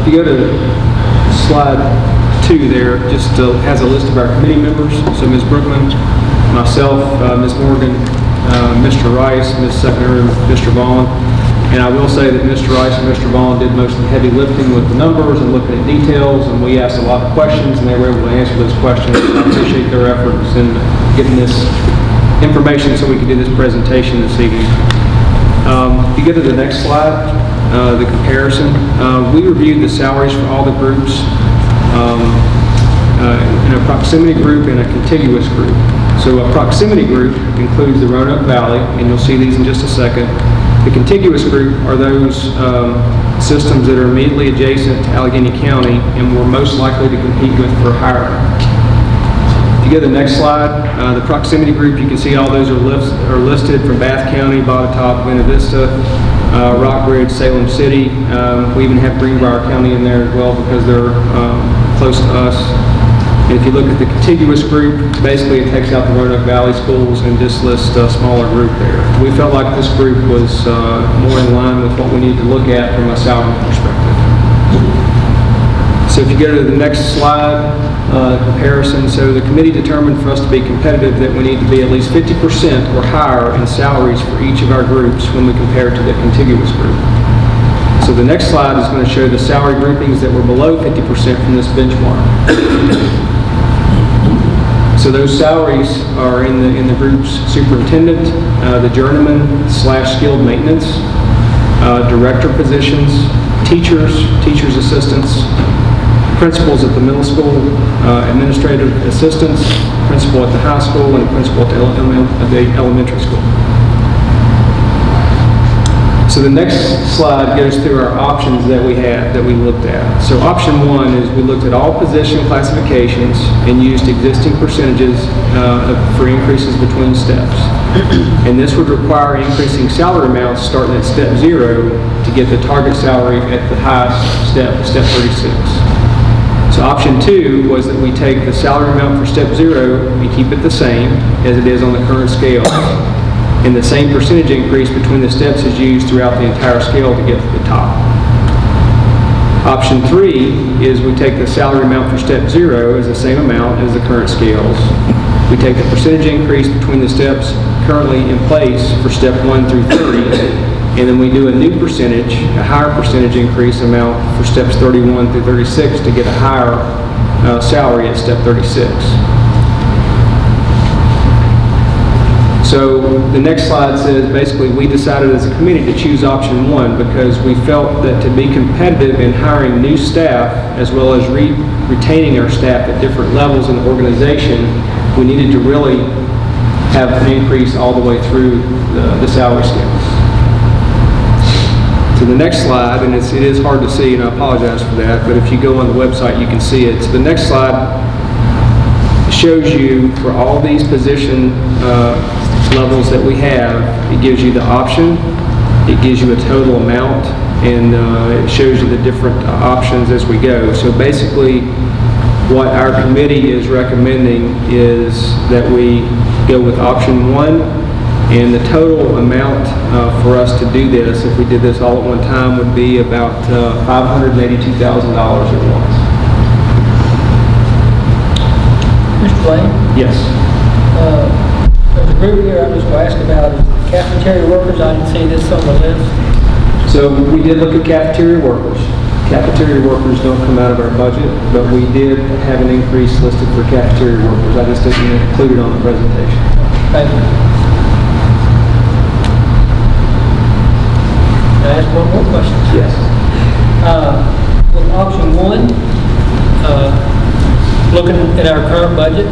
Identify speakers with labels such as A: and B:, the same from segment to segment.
A: if you go to slide 2 there, just has a list of our committee members. So Ms. Brookman, myself, Ms. Morgan, Mr. Rice, Ms. Secretary, Mr. Vaughn. And I will say that Mr. Rice and Mr. Vaughn did most of the heavy lifting with the numbers and looking at details, and we asked a lot of questions, and they were able to answer those questions. I appreciate their efforts in getting this information so we could do this presentation this evening. If you go to the next slide, the comparison, we reviewed the salaries for all the groups in a proximity group and a contiguous group. So a proximity group includes the Roanoke Valley, and you'll see these in just a second. The contiguous group are those systems that are immediately adjacent to Alleghany County and we're most likely to compete with for hiring. If you go to the next slide, the proximity group, you can see all those are listed from Bath County, Botetourt, Buena Vista, Rockbridge, Salem City. We even have Greenbrier County in there as well because they're close to us. And if you look at the contiguous group, basically it takes out the Roanoke Valley schools and just lists a smaller group there. We felt like this group was more in line with what we need to look at from a salary perspective. So if you go to the next slide, comparison, so the committee determined for us to be competitive that we need to be at least 50% or higher in salaries for each of our groups when we compare to the contiguous group. So the next slide is going to show the salary groupings that were below 50% from this benchmark. So those salaries are in the groups superintendent, the journeyman / skilled maintenance, director positions, teachers assistants, principals at the middle school, administrative assistants, principal at the high school, and principal at the elementary school. So the next slide goes through our options that we had, that we looked at. So option 1 is we looked at all position classifications and used existing percentages for increases between steps. And this would require increasing salary amounts starting at step 0 to get the target salary at the highest step, step 36. So option 2 was that we take the salary amount for step 0 and keep it the same as it is on the current scale. And the same percentage increase between the steps is used throughout the entire scale to get to the top. Option 3 is we take the salary amount for step 0 as the same amount as the current scales. We take the percentage increase between the steps currently in place for step 1 through 30, and then we do a new percentage, a higher percentage increase amount for steps 31 through 36 to get a higher salary at step 36. So the next slide says basically we decided as a committee to choose option 1 because we felt that to be competitive in hiring new staff as well as retaining our staff at different levels in the organization, we needed to really have an increase all the way through the salary scales. So the next slide, and it is hard to see and I apologize for that, but if you go on the website you can see it. So the next slide shows you for all these position levels that we have, it gives you the option, it gives you a total amount, and it shows you the different options as we go. So basically what our committee is recommending is that we go with option 1, and the total amount for us to do this, if we did this all at one time, would be about $582,000 at once.
B: Mr. Blaine?
A: Yes.
B: There's a group here I was going to ask about cafeteria workers. I didn't see this on the list.
A: So we did look at cafeteria workers. Cafeteria workers don't come out of our budget, but we did have an increase listed for cafeteria workers. I just didn't include it on the presentation.
B: Thank you. Can I ask one more question?
A: Yes.
B: With option 1, looking at our current budget,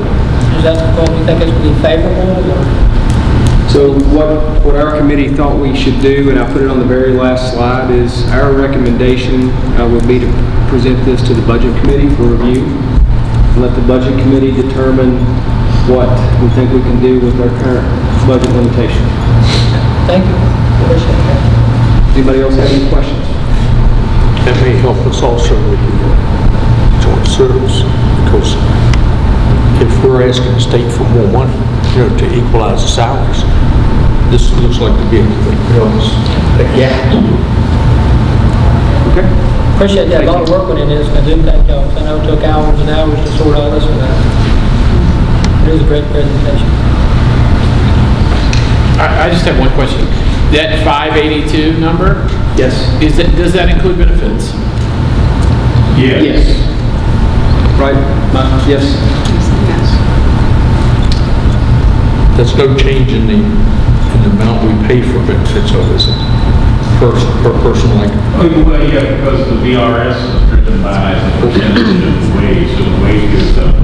B: is that what we think is going to be favorable? Or?
A: So what our committee thought we should do, and I put it on the very last slide, is our recommendation would be to present this to the budget committee for review. Let the budget committee determine what we think we can do with our current budget limitations.
B: Thank you. Appreciate that.
A: Anybody else have any questions?
C: That may help us also with the joint service, because if we're asking the state for more money, to equalize the salaries, this looks like the vehicle that helps.
A: Yeah. Okay.
B: Appreciate that, a lot of work went into this, and I do thank y'all, 'cause I know it took hours and hours to sort all this one out. It was a great presentation.
D: I just have one question. That 582 number,
A: Yes.
D: does that include benefits?
A: Yes. Right, yes.
C: There's no change in the amount we pay for benefits, so is it? Per person, like,
E: Well, yeah, because the VRS is driven by the percentage of the wage, so the wage goes up,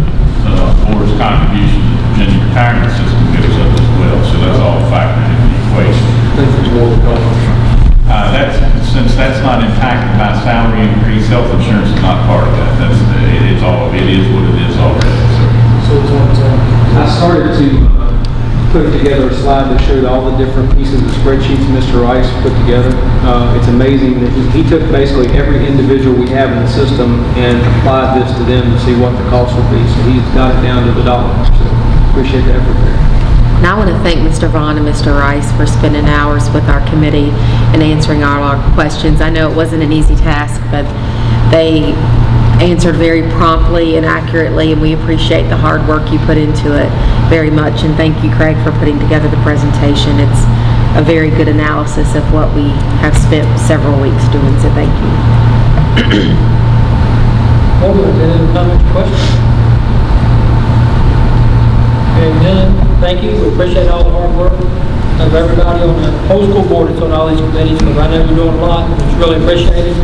E: board's contribution and the retirement system goes up as well, so that's all factored in the equation. Since that's not impacted by salary increase, health insurance is not part of that. It is what it is already, so.
A: I started to put together a slide that showed all the different pieces of spreadsheets Mr. Rice put together. It's amazing that he took basically every individual we have in the system and applied this to them to see what the cost would be. So he's got it down to the dollar. So appreciate the effort there.
F: And I want to thank Mr. Vaughn and Mr. Rice for spending hours with our committee and answering all our questions. I know it wasn't an easy task, but they answered very promptly and accurately, and we appreciate the hard work you put into it very much. And thank you, Craig, for putting together the presentation. It's a very good analysis of what we have spent several weeks doing, so thank you.
B: Board, any comments or questions? And then, thank you, we appreciate all the hard work of everybody on the whole school board that's on all these committees, because I know you're doing a lot, it's really appreciated.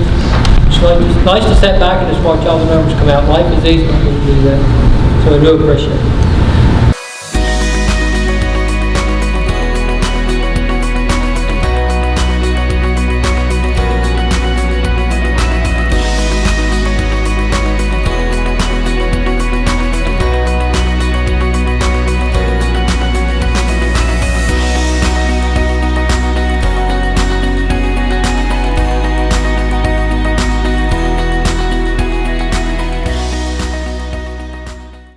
B: It's nice to sit back and just watch all the numbers come out. Life is easy when we do that, so I do appreciate it.